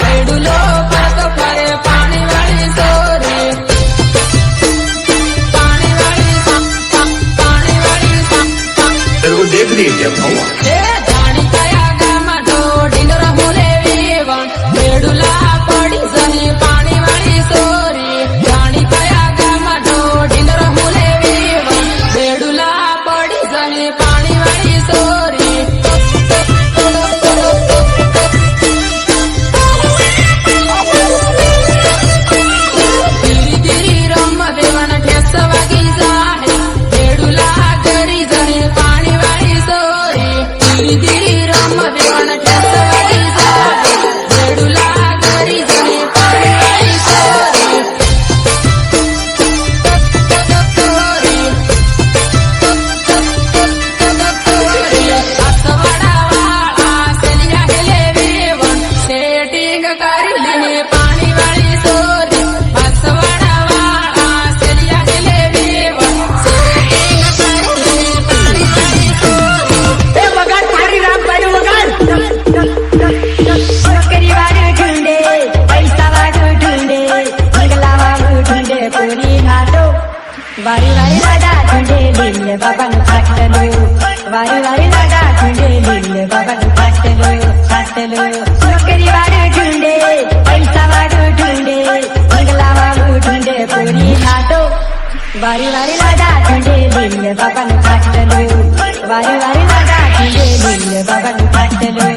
खेडूलो परत फरे पाणी वाली सोरी पाणी वाली तेरे को देख रही है क्या भावा? जानी कया गामा तो ढिंडोर मुले वीवण खेडूला पड़ी जनी पाणी वाली सोरी जानी कया गामा तो ढिंडोर मुले वीवण खेडूला पड़ी जनी पाणी वाली सोरी धीरी धीरी रम देवन ठेस वागी जाहे खेडूला करी जनी पाणी वाली सोरी धीरी धीरी रम देवन ठेस वागी जाहे खेडूला करी जनी पाणी वाली सोरी असवाडा वाळा सेलिया गेले वेवण सेटिंग करली पाणी वाली सोरी असवाडा वाळा सेलिया गेले वेवण सेटिंग करली पाणी वाली सोरी ए वगार थारी राम बाई वगार करी वाडू ढूंढे पैसा वाडू ढूंढे मंगला वाडू ढूंढे कोणी नाटो वारी वारी लाडा ढूंढे लिल्ले बाबा नु फाटलो वारी वारी लाडा ढूंढे लिल्ले बाबा नु फाटलो करी वाडू ढूंढे पैसा वाडू ढूंढे मंगला वाडू ढूंढे कोणी नाटो वारी वारी लाडा ढूंढे लिल्ले बाबा नु फाटलो वारी वारी लाडा ढूंढे लिल्ले बाबा नु फाटलो